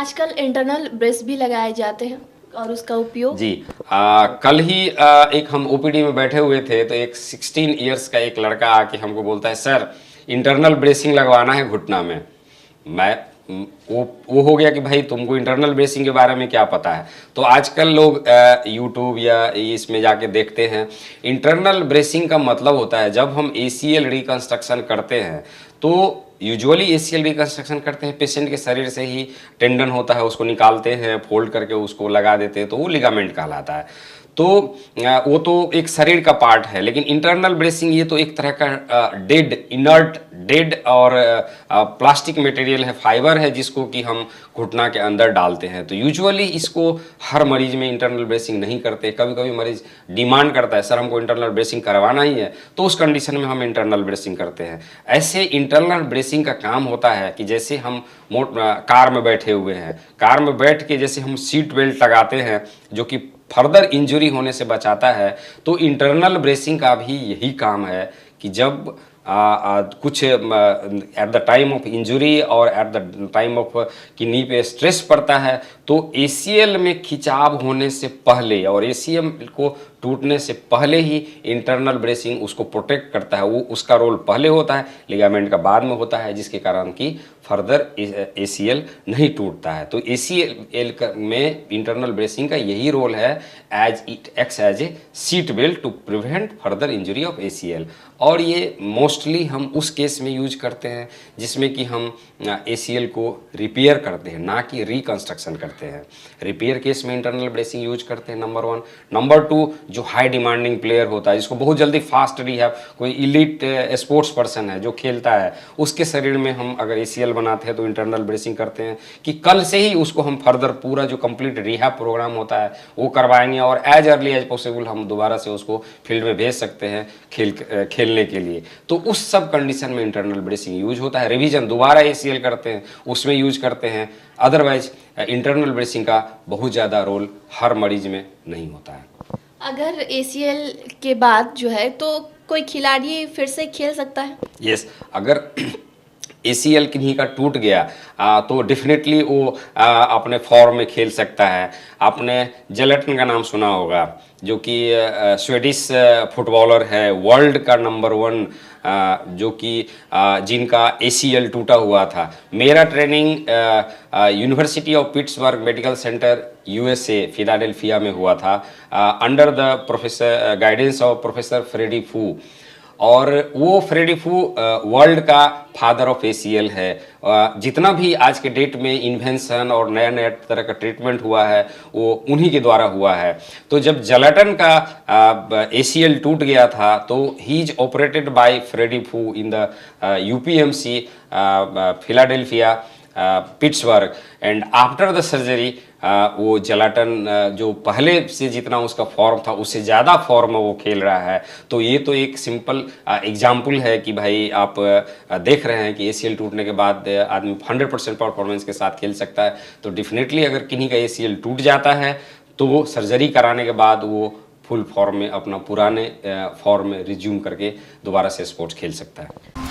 आजकल internal brace भी लगाए जाते हैं और उसका उपयोग जी। कल ही एक हम ओपीडी में बैठे हुए थे तो एक 16 इयर्स का एक लड़का आके हमको बोलता है, सर इंटरनल ब्रेसिंग लगवाना है घुटना में। मैं वो हो गया कि भाई तुमको इंटरनल ब्रेसिंग के बारे में क्या पता है। तो आजकल लोग यूट्यूब या इसमें जाके देखते हैं। इंटरनल ब्रेसिंग का मतलब होता है जब हम एसीएल रिकंस्ट्रक्शन करते हैं तो यूजुअली एसीएल रिकंस्ट्रक्शन करते हैं पेशेंट के शरीर से ही टेंडन होता है, उसको निकालते हैं, फोल्ड करके उसको लगा देते हैं, तो वो लिगामेंट कहलाता है। तो वो तो एक शरीर का पार्ट है। लेकिन इंटरनल ब्रेसिंग ये तो एक तरह का डेड, इनर्ट, डेड और प्लास्टिक मटेरियल है, फाइबर है, जिसको कि हम घुटना के अंदर डालते हैं। तो यूजुअली इसको हर मरीज में इंटरनल ब्रेसिंग नहीं करते। कभी कभी मरीज डिमांड करता है, सर हमको इंटरनल ब्रेसिंग करवाना ही है, तो उस कंडीशन में हम इंटरनल ब्रेसिंग करते हैं। ऐसे इंटरनल ब्रेसिंग का काम होता है कि जैसे हम कार में बैठे हुए हैं, कार में बैठ के जैसे हम सीट बेल्ट लगाते हैं जो कि फर्दर इंजरी होने से बचाता है, तो इंटरनल ब्रेसिंग का भी यही काम है कि जब कुछ at the time of injury और एट द टाइम ऑफ कि नी पे स्ट्रेस पड़ता है, तो एसीएल में खिंचाव होने से पहले और एसीएल को टूटने से पहले ही इंटरनल ब्रेसिंग उसको प्रोटेक्ट करता है। वो उसका रोल पहले होता है, लिगामेंट का बाद में होता है, जिसके कारण कि फर्दर एसीएल नहीं टूटता है। तो एसीएल में इंटरनल ब्रेसिंग का यही रोल है, as it acts as a seat belt to prevent further injury of ACL. और ये मोस्टली हम उस केस में यूज करते हैं जिसमें कि हम एसीएल को रिपेयर करते हैं, ना कि रिकंस्ट्रक्शन करते हैं। रिपेयर केस में इंटरनल ब्रेसिंग यूज करते हैं, नंबर 1। नंबर 2, जो हाई डिमांडिंग प्लेयर होता है जिसको बहुत जल्दी फास्ट रिहैब, कोई इलीट स्पोर्ट्स पर्सन है जो खेलता है, उसके शरीर में हम अगर एसीएल बनाते हैं तो इंटरनल ब्रेसिंग करते हैं कि कल से ही उसको हम फर्दर पूरा जो कंप्लीट रिहैब प्रोग्राम होता है वो करवाएंगे और एज अर्ली एज पॉसिबल हम दोबारा से उसको फील्ड में भेज सकते हैं खेलने के लिए। तो उस सब कंडीशन में इंटरनल ब्रेसिंग यूज होता है। रिवीजन दोबारा एसीएल करते हैं उसमें यूज करते हैं। अदरवाइज इंटरनल ब्रेसिंग का बहुत ज़्यादा रोल हर मरीज में नहीं होता है। अगर एसीएल के बाद जो है तो कोई खिलाड़ी फिर से खेल सकता है? यस, अगर एसीएल किन्हीं का टूट गया तो डेफिनेटली वो अपने फॉर्म में खेल सकता है। आपने जेलेटन का नाम सुना होगा, जो कि स्वीडिश फुटबॉलर है, वर्ल्ड का नंबर 1, जो कि जिनका एसीएल टूटा हुआ था। मेरा training university of Pittsburgh medical centre USA Philadelphia में हुआ था, under the professor guidance of professor Freddie Fu. और वो फ्रेडी फू वर्ल्ड का फादर ऑफ एसीएल है। जितना भी आज के डेट में इन्वेंशन और नया नया तरह का ट्रीटमेंट हुआ है वो उन्हीं के द्वारा हुआ है। तो जब जेलेटन का एसीएल टूट गया था तो ही is operated by Freddie Fu in the UPMC Philadelphia Pittsburgh, and after the surgery वो जेलेटन जो पहले से जितना उसका फॉर्म था उससे ज़्यादा फॉर्म वो खेल रहा है। तो ये तो एक सिंपल एग्जाम्पल है कि भाई आप देख रहे हैं कि एसीएल टूटने के बाद आदमी 100% परफॉर्मेंस के साथ खेल सकता है। तो डेफिनेटली अगर किन्हीं का एसीएल टूट जाता है तो वो सर्जरी कराने के बाद वो फुल फॉर्म में अपना पुराने फॉर्म में रिज्यूम करके दोबारा से स्पोर्ट्स खेल सकता है।